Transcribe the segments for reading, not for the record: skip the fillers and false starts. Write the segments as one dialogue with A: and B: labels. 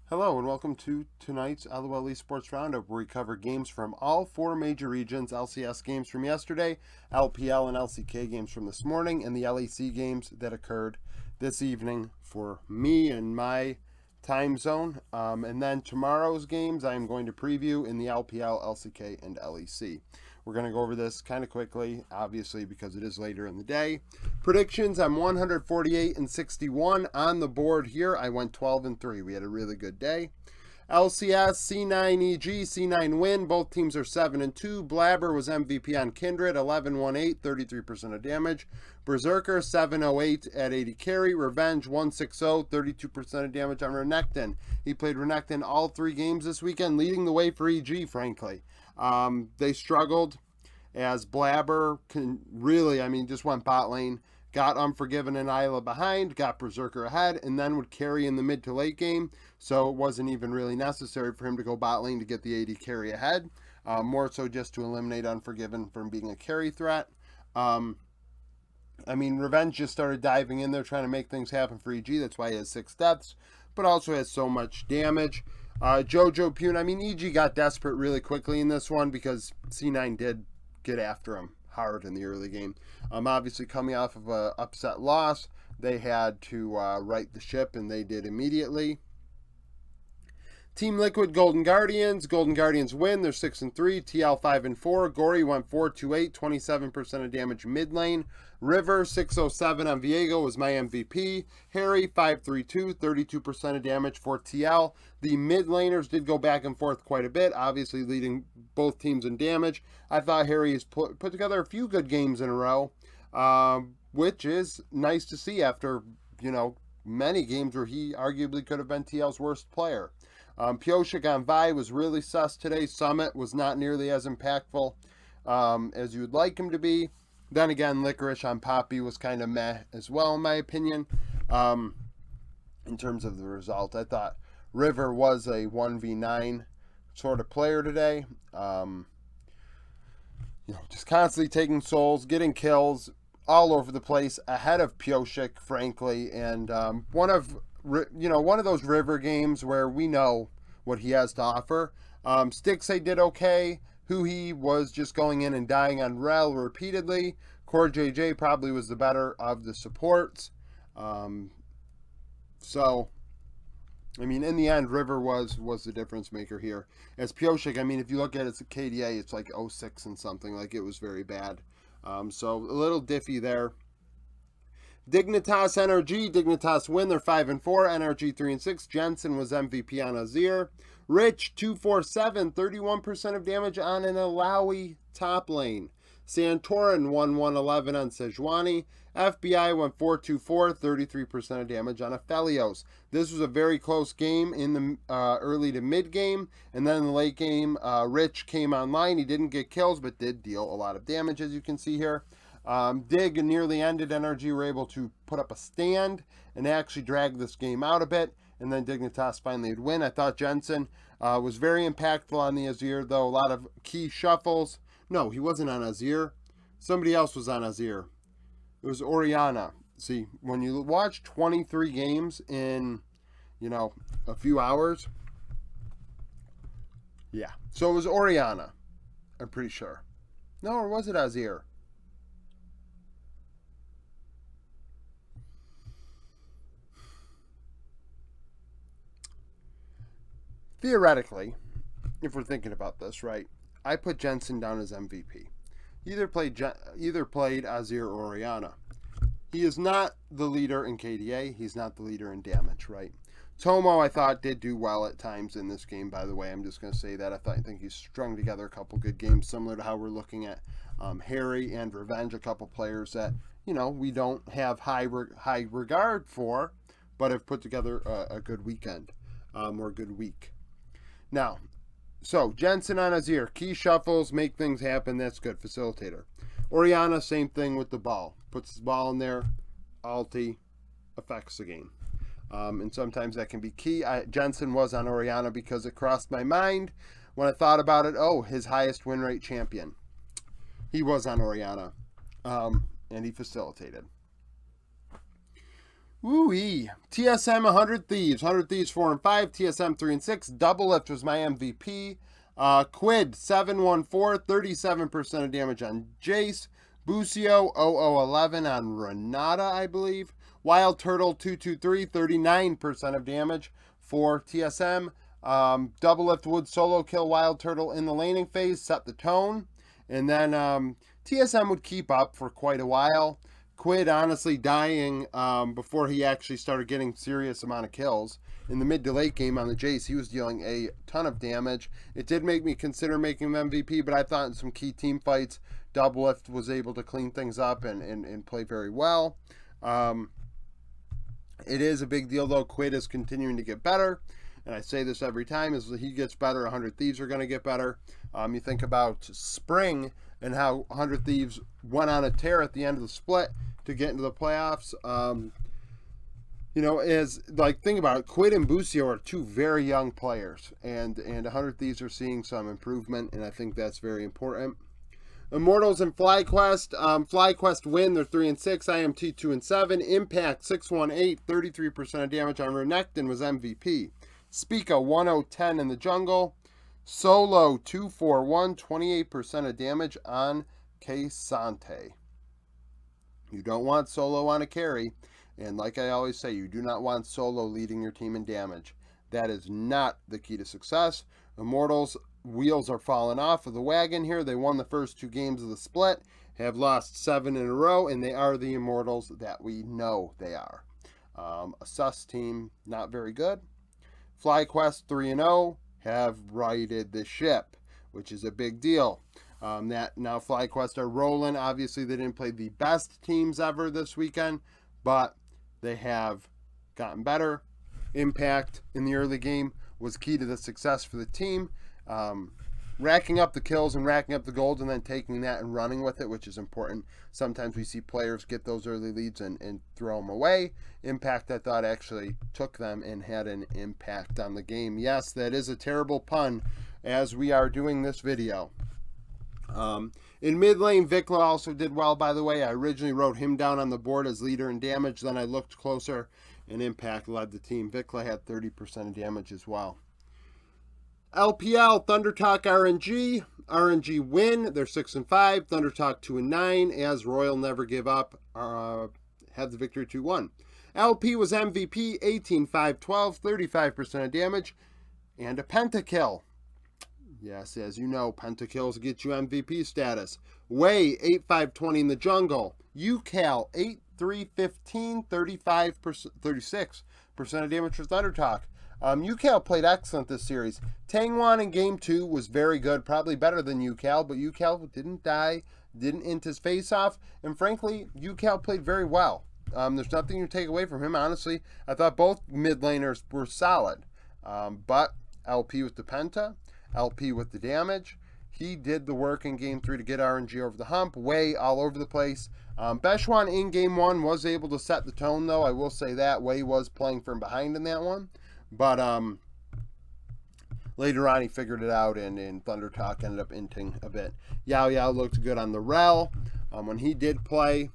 A: Hello and welcome to tonight's LOL Esports Roundup, where we cover games from all four major regions, LCS games from yesterday, LPL and LCK games from this morning, and the LEC games that occurred this evening for me and my time zone. And then tomorrow's games I am going to preview in the LPL, LCK, and LEC. We're going to go over this kind of quickly, obviously, because it is later in the day. Predictions, I'm 148 and 61 on the board here. I went 12 and 3. We had a really good day. LCS, C9 EG, C9 win. Both teams are 7 and 2. Blabber was MVP on Kindred, 11-1-8, 33% of damage. Berserker, 708 at 80 carry. Revenge, 160, 32% of damage on Renekton. He played Renekton all 3 games this weekend, leading the way for EG, frankly. They struggled as Blabber just went bot lane, got Unforgiven and Isla behind, got Berserker ahead, and then would carry in the mid to late game, so it wasn't even really necessary for him to go bot lane to get the AD carry ahead, more so just to eliminate Unforgiven from being a carry threat. Revenge just started diving in there, trying to make things happen for EG, that's why he has 6 deaths, but also has so much damage. Jojo Pune, EG got desperate really quickly in this one because C9 did get after him hard in the early game. Obviously, coming off of an upset loss, they had to right the ship, and they did immediately. Team Liquid, Golden Guardians. Golden Guardians win. They're 6 and 3. TL 5 and 4. Gory went 4-2-8, 27% of damage mid lane. River 607 on Viego was my MVP. Harry 532, 32% of damage for TL. The mid laners did go back and forth quite a bit, obviously leading both teams in damage. I thought Harry has put together a few good games in a row, which is nice to see after, many games where he arguably could have been TL's worst player. Pioshik on Vi was really sus today. Summit was not nearly as impactful as you would like him to be. Then again, Licorice on Poppy was kind of meh as well, in my opinion. In terms of the result, I thought River was a 1v9 sort of player today. Just constantly taking souls, getting kills all over the place, ahead of Pioshik, frankly, and one of those River games where we know what he has to offer. Stixay did okay. Huhi was just going in and dying on Rel repeatedly. Core JJ probably was the better of the supports. In the end, River was the difference maker here. As Pioshik, if you look at its KDA, it's like 06 and something. Like, it was very bad. So a little diffy there. Dignitas NRG. Dignitas win. They're 5 and 4. NRG 3 and 6. Jensen was MVP on Azir. Rich 247, 31% of damage on an Alawi top lane. Santorin won 111 on Sejuani. FBI went 424, 33% of damage on Aphelios. This was a very close game in the early to mid game, and then in the late game, Rich came online. He didn't get kills, but did deal a lot of damage, as you can see here. Dig nearly ended. NRG were able to put up a stand and actually drag this game out a bit, and then Dignitas finally would win. I thought Jensen was very impactful on the Azir, though. A lot of key shuffles. No, he wasn't on Azir. Somebody else was on Azir. It was Orianna. See, when you watch 23 games in, a few hours, yeah. So it was Orianna, I'm pretty sure. No, or was it Azir? Theoretically, if we're thinking about this, right, I put Jensen down as MVP. He either played Azir or Orianna. He is not the leader in KDA. He's not the leader in damage, right? Tomo, I thought, did do well at times in this game, by the way. I'm just going to say that. I think he's strung together a couple good games, similar to how we're looking at Harry and Revenge, a couple players that, we don't have high regard for, but have put together a good weekend, or a good week. Now, so Jensen on Azir, key shuffles, make things happen. That's good. Facilitator. Orianna, same thing with the ball. Puts the ball in there, ulti, affects the game. And sometimes that can be key. Jensen was on Orianna because it crossed my mind when I thought about it. Oh, his highest win rate champion. He was on Orianna, and he facilitated. Woo-wee. TSM 100 Thieves. 100 Thieves 4 and 5. TSM 3 and 6. Double Lift was my MVP. Quid 714, 37% of damage on Jace. Bucio 0011 on Renata, I believe. Wild Turtle 223, 39% of damage for TSM. Double Lift would solo kill Wild Turtle in the laning phase, set the tone. And then TSM would keep up for quite a while. Quid honestly dying before he actually started getting serious amount of kills. In the mid to late game on the Jace, he was dealing a ton of damage. It did make me consider making him MVP, but I thought in some key team fights, Double Lift was able to clean things up and play very well. It is a big deal, though. Quid is continuing to get better. And I say this every time, as he gets better, 100 Thieves are going to get better. You think about Spring and how 100 Thieves went on a tear at the end of the split to get into the playoffs. You know, think about it, Quid and Bucio are two very young players, and 100 Thieves are seeing some improvement, and I think that's very important. Immortals and FlyQuest. FlyQuest win, they're 3 and 6. IMT 2 and 7. Impact 618, 33% of damage on Renekton was MVP. Spica 1010 in the jungle. Solo 241, 28% of damage on K'Sante. You don't want solo on a carry, and like I always say, you do not want solo leading your team in damage. That is not the key to success. Immortals wheels are falling off of the wagon here. They won the first 2 games of the split, have lost 7 in a row, and they are the Immortals that we know they are. A sus team, not very good. FlyQuest 3 and 0 have righted the ship, which is a big deal. That now FlyQuest are rolling. Obviously, they didn't play the best teams ever this weekend, but they have gotten better. Impact in the early game was key to the success for the team. Racking up the kills and racking up the gold and then taking that and running with it, which is important. Sometimes we see players get those early leads and throw them away. Impact, I thought, actually took them and had an impact on the game. Yes, that is a terrible pun as we are doing this video. In mid lane, Vikla also did well, by the way. I originally wrote him down on the board as leader in damage. Then I looked closer, and Impact led the team. Vikla had 30% of damage as well. LPL, ThunderTalk RNG. RNG win. They're 6 and 5. ThunderTalk 2 and 9. As Royal Never Give Up had the victory 2-1. LP was MVP. 18-5-12. 35% of damage. And a pentakill. Yes, as you know, pentakills get you MVP status. Way 8-5-20 in the jungle. UCal 8-3-15. 36% of damage for ThunderTalk. UCal played excellent this series. Tangwan in game 2 was very good, probably better than UCal, but UCal didn't die, didn't int his face off, and frankly, UCal played very well. There's nothing to take away from him, honestly. I thought both mid laners were solid, but LP with the penta, LP with the damage, he did the work in game 3 to get RNG over the hump, way all over the place. Beshwan in game 1 was able to set the tone, though. I will say that. Way was playing from behind in that one. But later on, he figured it out, and ThunderTalk ended up inting a bit. Yao Yao looked good on the Rel when he did play.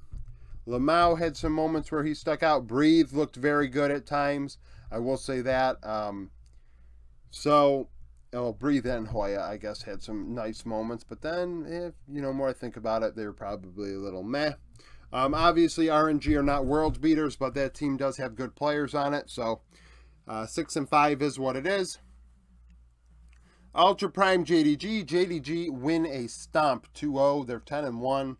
A: Lamau had some moments where he stuck out. Breathe looked very good at times. I will say that. Breathe and Hoya, I guess, had some nice moments. But then, more I think about it, they were probably a little meh. Obviously, RNG are not world beaters, but that team does have good players on it, so 6 and 5 is what it is. Ultra Prime JDG. JDG win a stomp 2-0. They're 10 and 1.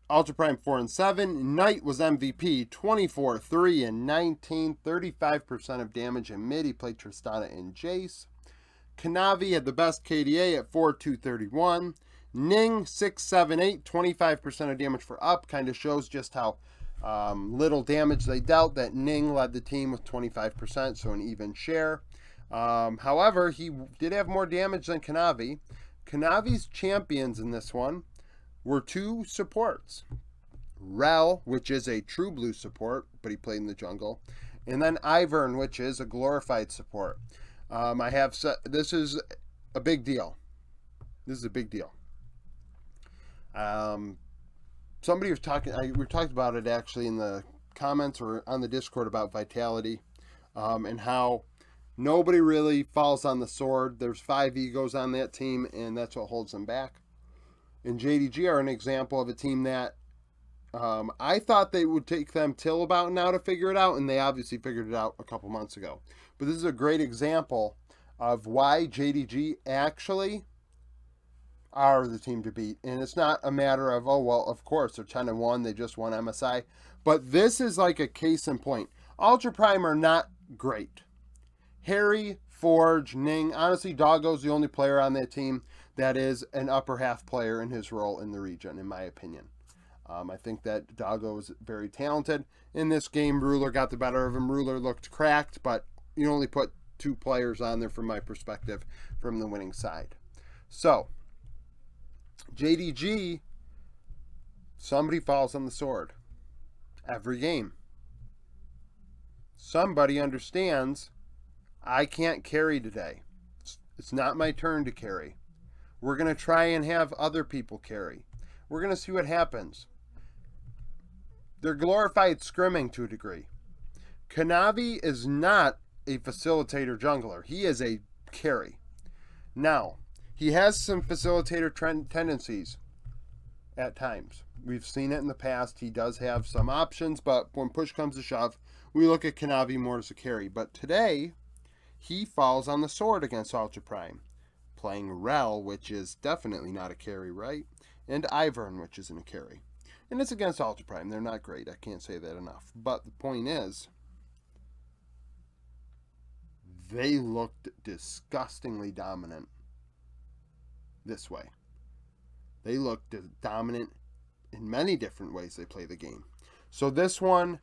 A: Ultra Prime 4 and 7. Knight was MVP 24, 3 and 19. 35% of damage in mid. He played Tristana and Jace. Kanavi had the best KDA at 4-2-31. Ning 6-7-8. 25% of damage for up. Kind of shows just how little damage they dealt. That Ning led the team with 25%, so an even share. However, he did have more damage than Kanavi. Kanavi's champions in this one were 2 supports. Rel, which is a true blue support, but he played in the jungle. And then Ivern, which is a glorified support. This is a big deal. This is a big deal. Somebody was talking, we talked about it actually in the comments or on the Discord about Vitality and how nobody really falls on the sword. There's 5 egos on that team, and that's what holds them back. And JDG are an example of a team that I thought they would take them till about now to figure it out, and they obviously figured it out a couple months ago. But this is a great example of why JDG actually are the team to beat. And it's not a matter of, oh, well, of course, they're 10-1, they just won MSI. But this is like a case in point. Ultra Prime are not great. Harry, Forge, Ning, honestly, Doggo's the only player on that team that is an upper half player in his role in the region, in my opinion. I think that Doggo is very talented. In this game, Ruler got the better of him. Ruler looked cracked, but you only put 2 players on there from my perspective from the winning side. So, JDG, somebody falls on the sword. Every game. Somebody understands, I can't carry today. It's not my turn to carry. We're going to try and have other people carry. We're going to see what happens. They're glorified scrimming to a degree. Kanavi is not a facilitator jungler. He is a carry. Now, he has some facilitator tendencies at times. We've seen it in the past. He does have some options, but when push comes to shove, we look at Kanavi more as a carry. But today, he falls on the sword against Ultra Prime, playing Rel, which is definitely not a carry, right? And Ivern, which isn't a carry. And it's against Ultra Prime. They're not great. I can't say that enough. But the point is, they looked disgustingly dominant this way. They looked dominant in many different ways they play the game. So this one,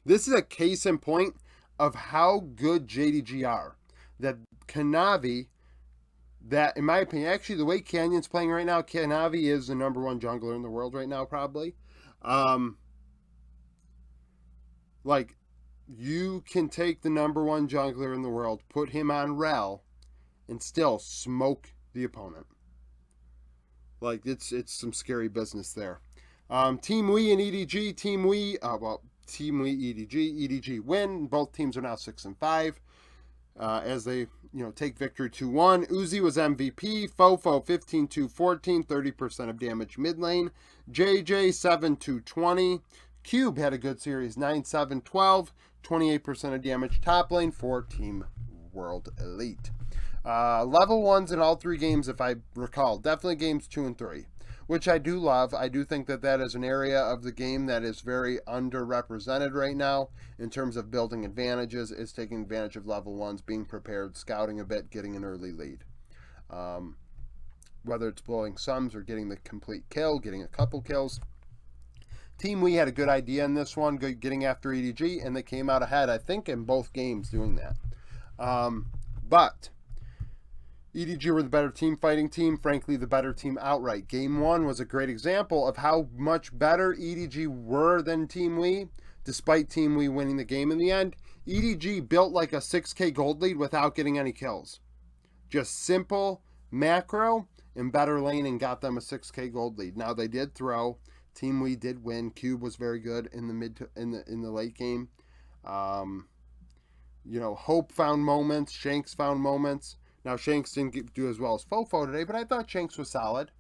A: this is a case in point of how good JDG are. That Kanavi, that, in my opinion, actually the way Canyon's playing right now, Kanavi is the #1 jungler in the world right now, probably. Like, you can take the #1 jungler in the world, put him on Rel, and still smoke the opponent. Like, it's some scary business there. Team Wii and EDG, Team Wii, Team Wii, EDG win. Both teams are now 6-5. As they, take victory 2-1. Uzi was MVP. Fofo 15-2-14, 30% of damage mid lane. JJ 7-2-20. Cube had a good series, 9-7-12, 28% of damage top lane for Team World Elite. Level 1s in all 3 games, if I recall. Definitely games 2 and 3, which I do love. I do think that is an area of the game that is very underrepresented right now in terms of building advantages, is taking advantage of level 1s, being prepared, scouting a bit, getting an early lead. Whether it's blowing sums or getting the complete kill, getting a couple kills. Team Wii had a good idea in this one, getting after EDG, and they came out ahead, I think, in both games doing that. But EDG were the better team fighting team, frankly, the better team outright. Game 1 was a great example of how much better EDG were than Team Wii, despite Team Wii winning the game in the end. EDG built like a 6k gold lead without getting any kills. Just simple macro and better laning got them a 6k gold lead. Now they did throw. Team Wii did win. Cube was very good in the late game. Hope found moments. Shanks found moments. Now, Shanks didn't do as well as Fofo today, but I thought Shanks was solid.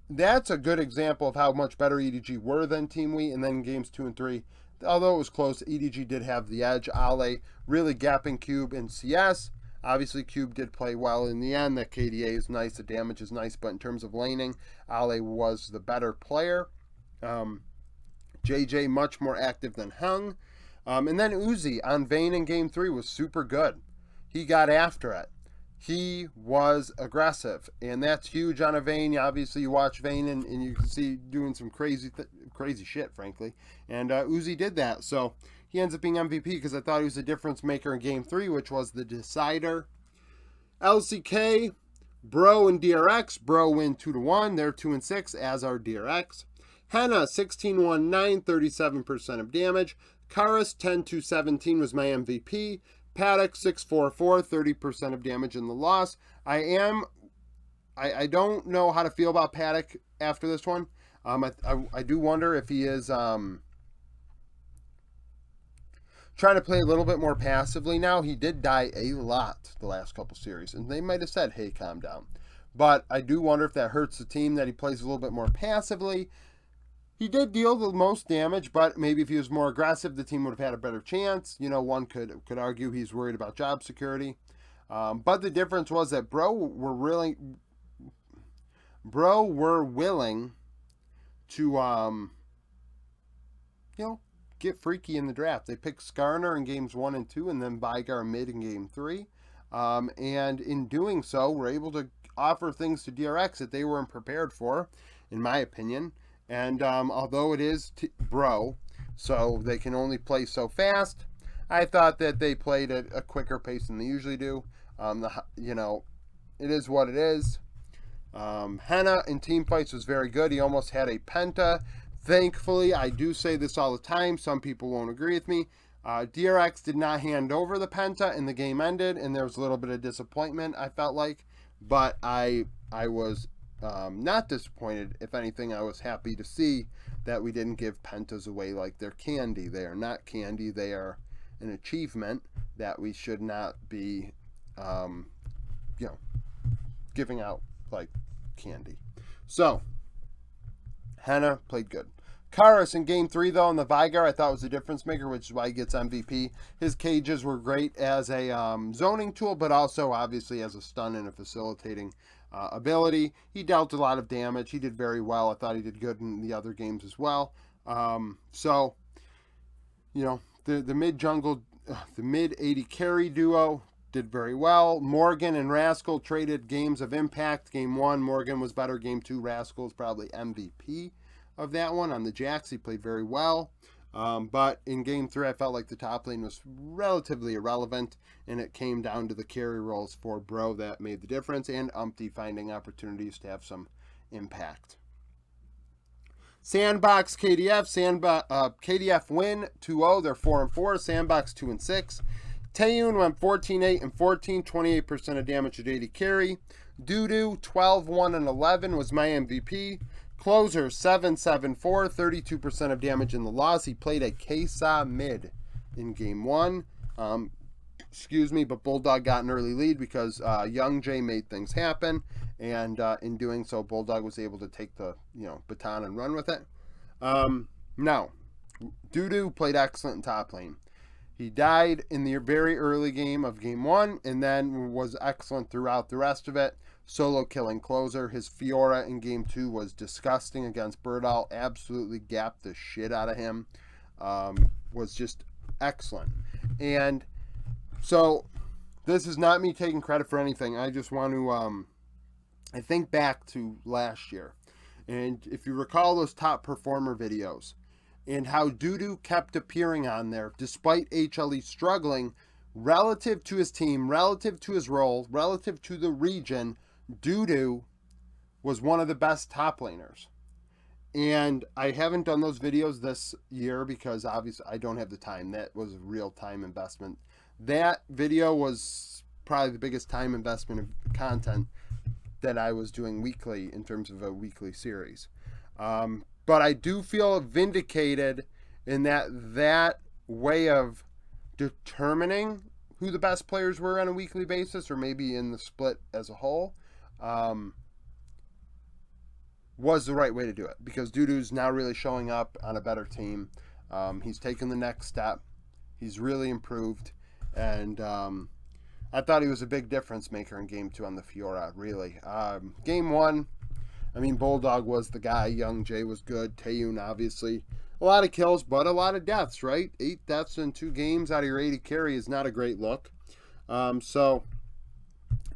A: That's a good example of how much better EDG were than Team Wii. And then games 2 and 3, although it was close, EDG did have the edge. Ale really gapping Cube in CS. Obviously, Cube did play well in the end. That KDA is nice. The damage is nice. But in terms of laning, Ale was the better player. JJ much more active than Hung. And then Uzi on Vayne in Game 3 was super good. He got after it. He was aggressive. And that's huge on a Vayne. Obviously, you watch Vayne and you can see doing some crazy shit, frankly. And Uzi did that. So he ends up being MVP because I thought he was a difference maker in Game 3, which was the decider. LCK, Bro and DRX. Bro win 2-1. They're 2-6, as are DRX. Henna, 16-1-9, 37% of damage. Karis, 10-17 was my MVP. Paddock, 6-4-4, 30% of damage in the loss. I don't know how to feel about Paddock after this one. I do wonder if he is trying to play a little bit more passively now. He did die a lot the last couple series, and they might have said, hey, calm down. But I do wonder if that hurts the team, that he plays a little bit more passively. He did deal the most damage, but maybe if he was more aggressive, the team would have had a better chance. You know, one could argue he's worried about job security. But the difference was that Bro were willing to, you know, get freaky in the draft. They picked Skarner in games 1 and 2, and then Vygar mid in game 3. And in doing so, were able to offer things to DRX that they weren't prepared for, in my opinion. And although it is Bro, so they can only play so fast, I thought that they played at a quicker pace than they usually do. You know, it is what it is. Henna in team fights was very good. He almost had a penta. Thankfully, I do say this all the time, some people won't agree with me, DRX did not hand over the penta and the game ended, and there was a little bit of disappointment, I felt like. But I was not disappointed. If anything, I was happy to see that we didn't give pentas away like they're candy. They are not candy. They are an achievement that we should not be, you know, giving out like candy. So, Henna played good. Karis in game 3, though, on the Vygar, I thought was a difference maker, which is why he gets MVP. His cages were great as a zoning tool, but also, obviously, as a stun and a facilitating ability. He dealt a lot of damage. He did very well. I thought he did good in the other games as well. So, you know, the mid-jungle, the mid-AD carry duo did very well. Morgan and Rascal traded games of impact. Game 1, Morgan was better. Game 2, Rascal is probably MVP of that one. On the Jax, he played very well. But in game 3, I felt like the top lane was relatively irrelevant, and it came down to the carry roles for Bro that made the difference, and Umpty finding opportunities to have some impact. Sandbox KDF. KDF win 2-0. They're 4-4. Sandbox 2-6. Taeyun went 14-8 and 14, 28% of damage to AD carry. Doodoo 12-1 and 11 was my MVP. Closer 7-7-4, 32% of damage in the loss. He played a Kesa mid in game 1. But Bulldog got an early lead because Young Jay made things happen, and in doing so, Bulldog was able to take the baton and run with it. Now, Doodoo played excellent in top lane. He died in the very early game of game 1, and then was excellent throughout the rest of it. Solo killing closer. His Fiora in game 2 was disgusting against Birdall. Absolutely gapped the shit out of him. Was just excellent. And so this is not me taking credit for anything. I just want to I think back to last year. And if you recall those top performer videos and how Doodoo kept appearing on there despite HLE struggling relative to his team, relative to his role, relative to the region, Doodoo was one of the best top laners. And I haven't done those videos this year because obviously I don't have the time. That was a real time investment. That video was probably the biggest time investment of content that I was doing weekly in terms of a weekly series. But I do feel vindicated in that way of determining who the best players were on a weekly basis, or maybe in the split as a whole, was the right way to do it. Because Doodoo's now really showing up on a better team. He's taken the next step. He's really improved. And I thought he was a big difference maker in game 2 on the Fiora, really. Game 1, I mean, Bulldog was the guy. Young Jay was good. Taeyun, obviously. A lot of kills, but a lot of deaths, right? 8 deaths in 2 games out of your 80 carry is not a great look. So,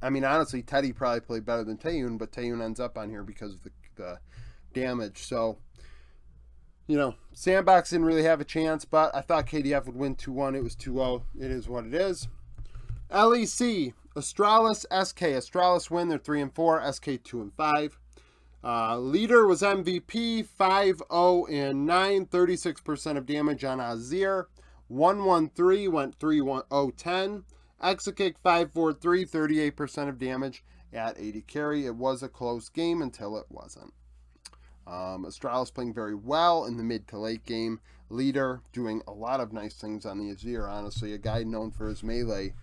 A: I mean, honestly, Teddy probably played better than Taeyun, but Taeyun ends up on here because of the damage. So, Sandbox didn't really have a chance, but I thought KDF would win 2-1. It was 2-0. It is what it is. LEC, Astralis, SK. Astralis win. They're 3-4. SK 2-5. Leader was MVP, 5-0 and 9, 36% of damage on Azir. 1-1-3 went 3-1-0-10. Exakick 5-4-3, 38% of damage at 80 carry. It was a close game until it wasn't. Astralis playing very well in the mid to late game. Leader doing a lot of nice things on the Azir, honestly. A guy known for his melee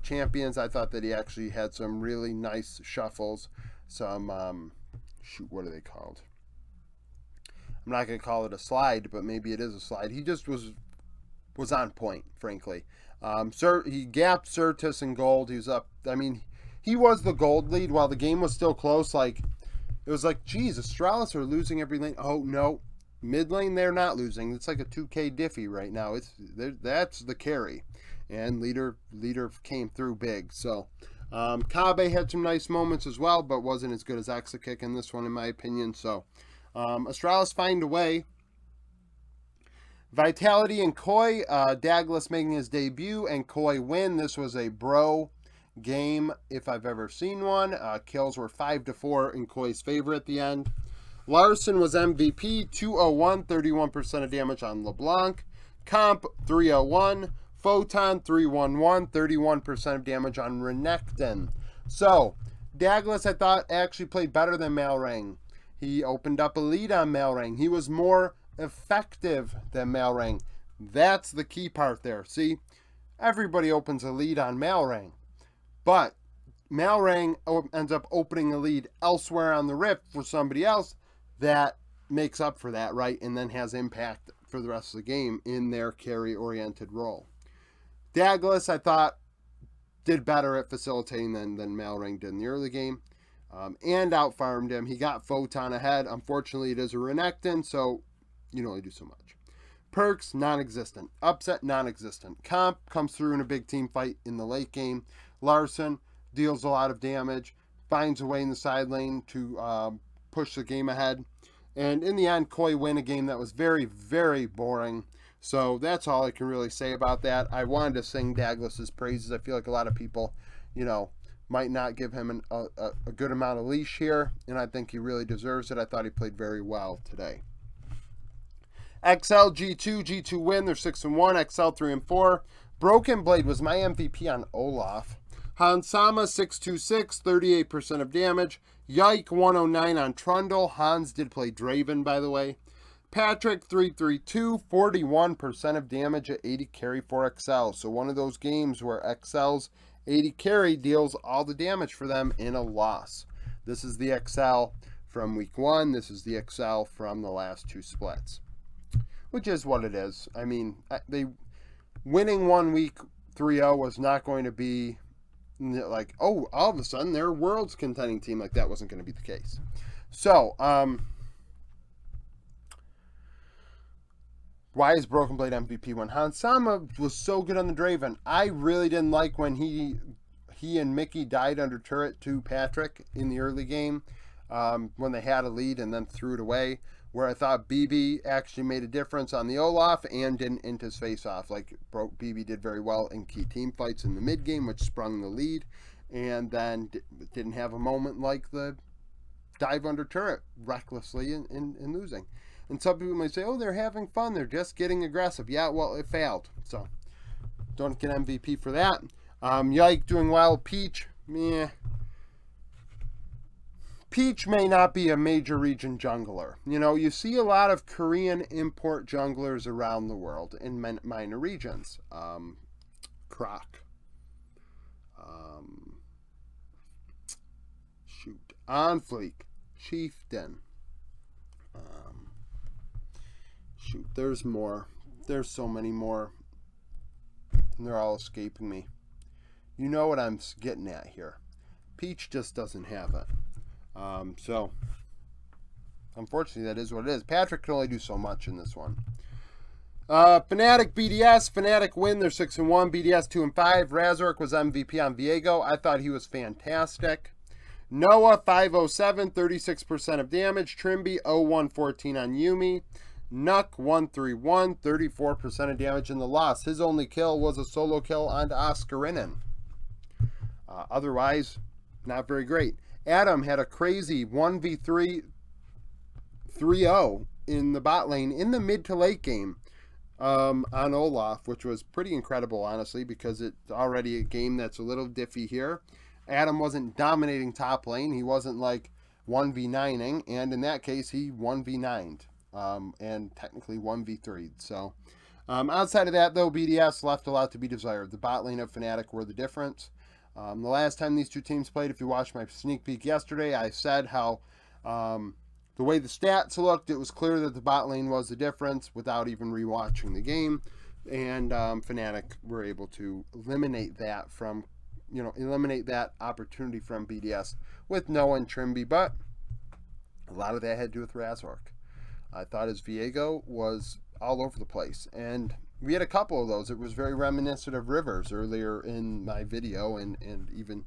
A: champions. I thought that he actually had some really nice shuffles. Some, shoot, what are they called? I'm not going to call it a slide, but maybe it is a slide. He just was on point, frankly. He gapped Certus in gold. He was up. I mean, he was the gold lead while the game was still close. Like, it was like, geez, Astralis are losing every lane. Oh, no. Mid lane, they're not losing. It's like a 2K diffy right now. That's the carry. And leader came through big. So, Kabe had some nice moments as well, but wasn't as good as Exakick in this one, in my opinion. So, Astralis find a way. Vitality and Koi. Douglas making his debut and Koi win. This was a bro game if I've ever seen one. Kills were 5-4 in Koi's favor at the end. Larson was MVP, 201, 31% of damage on LeBlanc. Comp, 301. Photon, 311, 31% of damage on Renekton. So, Douglas, I thought, actually played better than Malrang. He opened up a lead on Malrang. He was more effective than Malrang. That's the key part there. See, everybody opens a lead on Malrang. But Malrang ends up opening a lead elsewhere on the Rift for somebody else that makes up for that, right? And then has impact for the rest of the game in their carry-oriented role. Douglas, I thought, did better at facilitating than Malrang did in the early game. And out-farmed him. He got Photon ahead. Unfortunately, it is a Renekton, so you can only do so much. Perks, non-existent. Upset, non-existent. Comp comes through in a big team fight in the late game. Larson deals a lot of damage, finds a way in the side lane to push the game ahead. And in the end, Koi win a game that was very, very boring. So that's all I can really say about that. I wanted to sing Douglas's praises. I feel like a lot of people, might not give him a good amount of leash here, and I think he really deserves it. I thought he played very well today. XL, G2 win. They're 6-1. XL 3-4. Broken Blade was my MVP on Olaf. Hansama 626, 38% of damage. Yike 109 on Trundle. Hans did play Draven, by the way. Patrick 332, 41% of damage at 80 carry for XL. So one of those games where XL's 80 carry deals all the damage for them in a loss. This is the XL from week 1. This is the XL from the last 2 splits. Which is what it is. I mean, they winning 1 week 3-0 was not going to be like, oh, all of a sudden they're a world's contending team. Like, that wasn't going to be the case. So, why is Broken Blade MVP when Hansama was so good on the Draven? I really didn't like when he and Mickey died under turret to Patrick in the early game when they had a lead and then threw it away, where I thought BB actually made a difference on the Olaf and didn't int his face off. Like, BB did very well in key team fights in the mid game, which sprung the lead, and then didn't have a moment like the dive under turret recklessly in losing. And some people might say, oh, they're having fun. They're just getting aggressive. Yeah, well, it failed. So, don't get MVP for that. Yike doing well. Peach, meh. Peach may not be a major region jungler. You see a lot of Korean import junglers around the world in minor regions. Croc. On Fleek. Chieftain. There's more. There's so many more. And they're all escaping me. You know what I'm getting at here. Peach just doesn't have it. So, unfortunately, that is what it is. Patrick can only do so much in this one. Fnatic, BDS. Fnatic win. They're 6-1. BDS 2-5. Razork was MVP on Viego. I thought he was fantastic. Noah, 507, 36% of damage. Trimby, 0114 on Yumi. Nuck, 131, 34% of damage in the loss. His only kill was a solo kill onto Oscarinen. Otherwise, not very great. Adam had a crazy 1v3 3-0 in the bot lane in the mid to late game on Olaf, which was pretty incredible, honestly, because it's already a game that's a little diffy here. Adam wasn't dominating top lane. He wasn't like 1v9ing, and in that case, he 1v9'd, and technically 1v3'd. So, outside of that, though, BDS left a lot to be desired. The bot lane of Fnatic were the difference. The last time these two teams played, if you watched my sneak peek yesterday, I said how the way the stats looked, it was clear that the bot lane was the difference without even rewatching the game. And Fnatic were able to eliminate that opportunity from BDS with Noah and Trimby, but a lot of that had to do with Razork. I thought his Viego was all over the place, and we had a couple of those. It was very reminiscent of Rivers earlier in my video, and even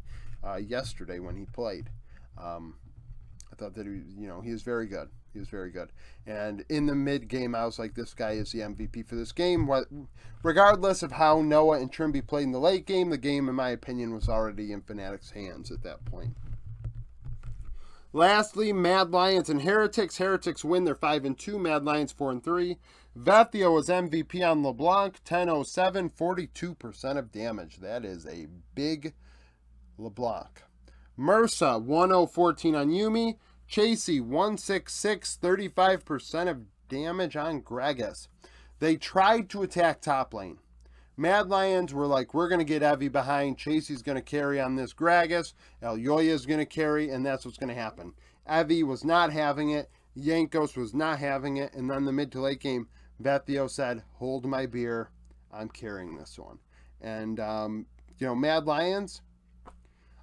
A: yesterday when he played. I thought that he was very good. He was very good. And in the mid game, I was like, this guy is the MVP for this game. Regardless of how Noah and Trimby played in the late game, the game, in my opinion, was already in Fnatic's hands at that point. Lastly, Mad Lions and Heretics. Heretics win. They're 5-2. Mad Lions 4-3. Vethio was MVP on LeBlanc. 10-07, 42% of damage. That is a big LeBlanc. Mursa 1-0-14 on Yumi. Chasey 1-6-6, 35% of damage on Gragas. They tried to attack top lane. Mad Lions were like, we're going to get Evie behind. Chasey's going to carry on this Gragas. Elyoya's going to carry, and that's what's going to happen. Evie was not having it. Yankos was not having it. And then the mid to late game, Vethio said, hold my beer. I'm carrying this one. And, Mad Lions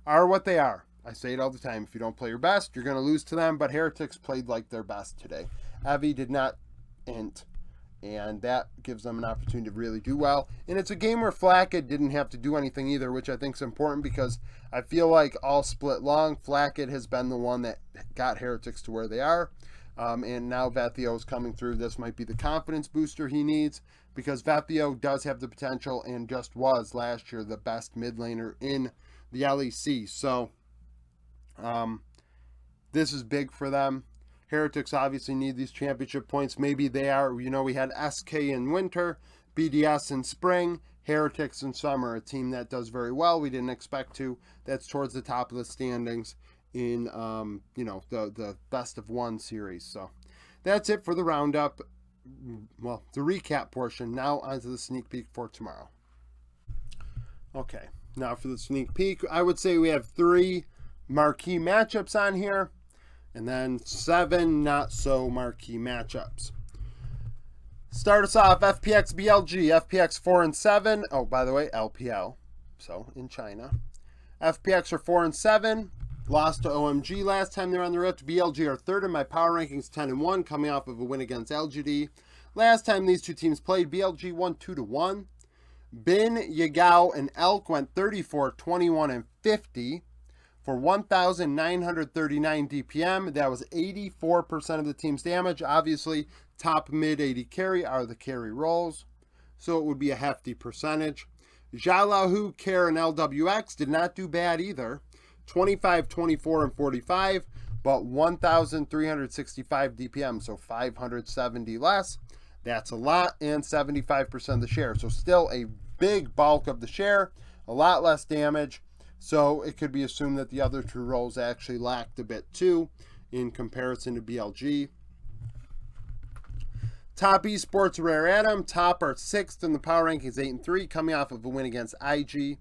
A: are what they are. I say it all the time. If you don't play your best, you're going to lose to them. But Heretics played like their best today. Evie did not int. And that gives them an opportunity to really do well. And it's a game where Flackett didn't have to do anything either, which I think is important because I feel like all split long, Flackett has been the one that got Heretics to where they are. And now Vethio is coming through. This might be the confidence booster he needs because Vethio does have the potential and just was last year the best mid laner in the LEC. So this is big for them. Heretics obviously need these championship points. Maybe they are, we had SK in winter, BDS in spring, Heretics in summer, a team that does very well. We didn't expect to. That's towards the top of the standings in, the best of one series. So that's it for the roundup. Well, the recap portion. Now onto the sneak peek for tomorrow. Okay, now for the sneak peek, I would say we have 3 marquee matchups on here. And then 7 not so marquee matchups. Start us off, FPX BLG, FPX 4-7. Oh, by the way, LPL. So in China. FPX are 4-7. Lost to OMG last time they were on the Rift. BLG are third in my power rankings, 10-1, coming off of a win against LGD. Last time these two teams played, BLG won 2-1. Bin, Yagao, and Elk went 34, 21, and 50. For 1,939 DPM, that was 84% of the team's damage. Obviously, top mid 80 carry are the carry rolls, so it would be a hefty percentage. Jalahu, Care, and LWX did not do bad either. 25, 24, and 45, but 1,365 DPM, so 570 less. That's a lot, and 75% of the share. So still a big bulk of the share, a lot less damage. So it could be assumed that the other 2 roles actually lacked a bit too in comparison to BLG. Top Esports, Rare Atom. Top are 6th in the power rankings, 8-3, coming off of a win against IG.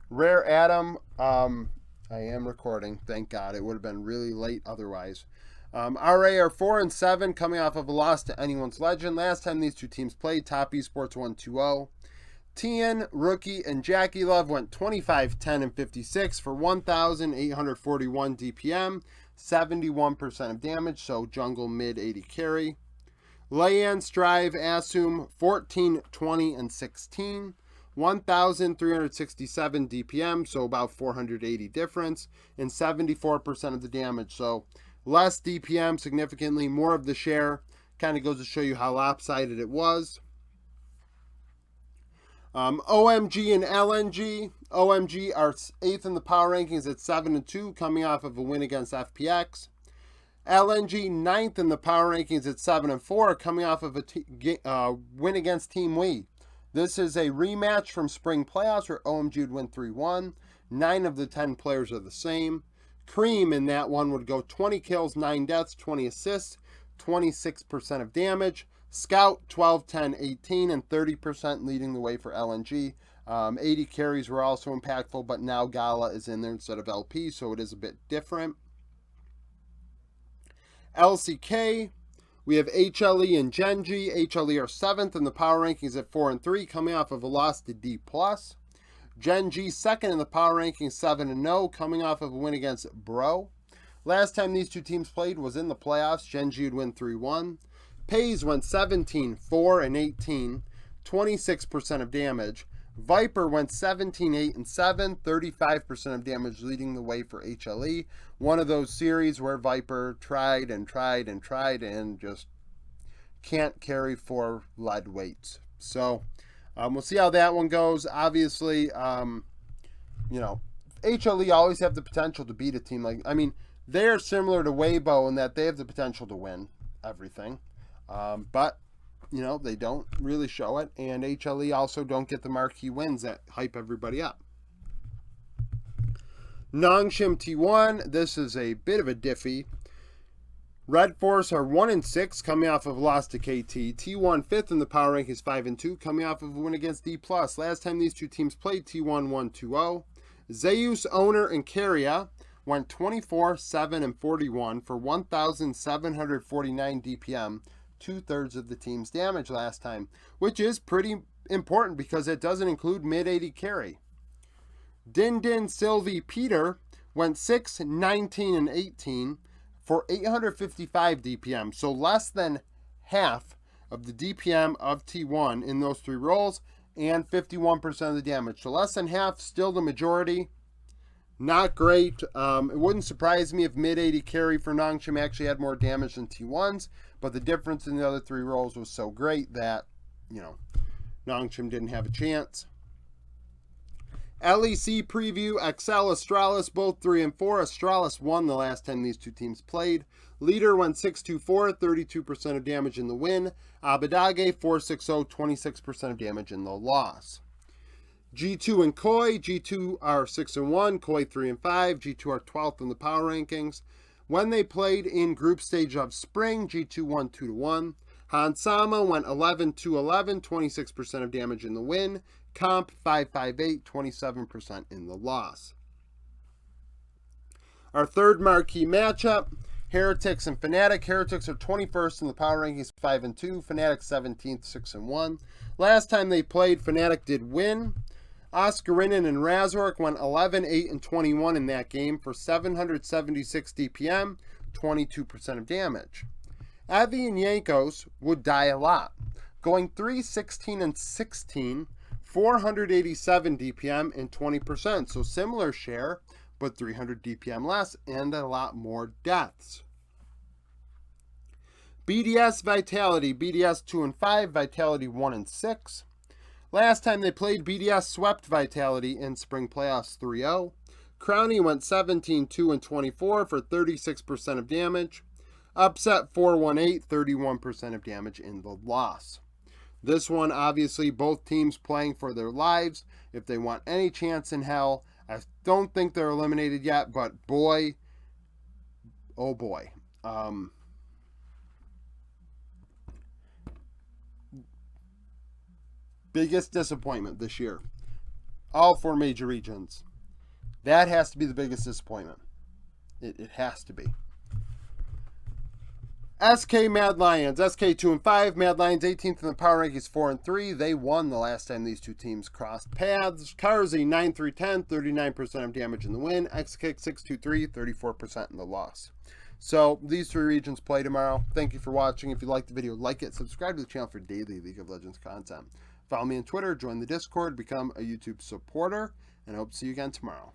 A: Rare Atom, I am recording, thank God. It would have been really late otherwise. RA are 4-7, coming off of a loss to Anyone's Legend. Last time these two teams played, Top Esports won 2-0. Tian, Rookie, and Jackie Love went 25, 10, and 56 for 1,841 DPM, 71% of damage, so jungle mid 80 carry. Layan, Strive, Assume, 14, 20, and 16, 1,367 DPM, so about 480 difference, and 74% of the damage, so less DPM, significantly more of the share. Kind of goes to show you how lopsided it was. OMG and LNG. OMG are 8th in the power rankings at 7-2, coming off of a win against FPX. LNG 9th in the power rankings at 7-4, coming off of a win against Team Wii. This is a rematch from spring playoffs where OMG would win 3-1. 9 of the 10 players are the same. Cream in that one would go 20 kills, 9 deaths, 20 assists, 26% of damage. Scout, 12, 10, 18, and 30% leading the way for LNG. 80 carries were also impactful, but now Gala is in there instead of LP, so it is a bit different. LCK, we have HLE and Genji. HLE are 7th in the power rankings at 4 and 3, coming off of a loss to D+. Genji 2nd in the power rankings, 7-0, coming off of a win against Bro. Last time these two teams played was in the playoffs. Genji would win 3-1. Pays went 17, 4, and 18, 26% of damage. Viper went 17, 8, and 7, 35% of damage, leading the way for HLE. One of those series where Viper tried and just can't carry 4 lead weights. So we'll see how that one goes. Obviously, you know, HLE always have the potential to beat a team like, I mean, they're similar to Weibo in that they have the potential to win everything. But, you know, they don't really show it. And HLE also don't get the marquee wins that hype everybody up. Nongshim T1, this is a bit of a diffie. Red Force are 1 and 6, coming off of a loss to KT. T1 5th in the power rank is 5 and 2, coming off of a win against D+. Last time these two teams played, T1 won 2-0. Zeus, Owner, and Carria went 24, 7, and 41 for 1,749 DPM, 2/3 of the team's damage last time, which is pretty important because it doesn't include mid-80 carry. Din, Sylvie, Peter went 6, 19, and 18 for 855 DPM, so less than half of the DPM of T1 in those 3 roles, and 51% of the damage. So less than half, still the majority. Not great. It wouldn't surprise me if mid-80 carry for Nongshim actually had more damage than T1's, but the difference in the other 3 roles was so great that, you know, Nongshim didn't have a chance. LEC preview, Excel, Astralis, both 3 and 4. Astralis won the last time these two teams played. Leader went 6-2-4, 32% of damage in the win. Abadage 4-6-0, 26% of damage in the loss. G2 and Koi, G2 are 6 and 1, Koi 3 and 5. G2 are 12th in the power rankings. When they played in group stage of spring, G2 won 2-1. Hansama went 11-11, 26% of damage in the win. Comp 5-5-8, 27% in the loss. Our third marquee matchup, Heretics and Fnatic. Heretics are 21st in the power rankings, 5 and 2. Fnatic 17th, 6 and 1. Last time they played, Fnatic did win. Oscarinin and Razork went 11, 8, and 21 in that game for 776 DPM, 22% of damage. Avi and Yankos would die a lot, going 3, 16, and 16, 487 DPM and 20%. So similar share, but 300 DPM less and a lot more deaths. BDS Vitality, BDS 2 and 5, Vitality 1 and 6. Last time they played, BDS swept Vitality in spring playoffs 3-0. Crowny went 17, 2, and 24 for 36% of damage. Upset 4-1-8, 31% of damage in the loss. This one, obviously, both teams playing for their lives. If they want any chance in hell, I don't think they're eliminated yet, but boy, oh boy. Biggest disappointment this year. All 4 major regions. That has to be the biggest disappointment. It has to be. SK Mad Lions. SK 2 and 5. Mad Lions 18th in the power rankings, 4 and 3. They won the last time these two teams crossed paths. Karzi 9-3-10, 39% of damage in the win. XKick 6-2-3, 34% in the loss. So these 3 regions play tomorrow. Thank you for watching. If you liked the video, like it. Subscribe to the channel for daily League of Legends content. Follow me on Twitter, join the Discord, become a YouTube supporter, and I hope to see you again tomorrow.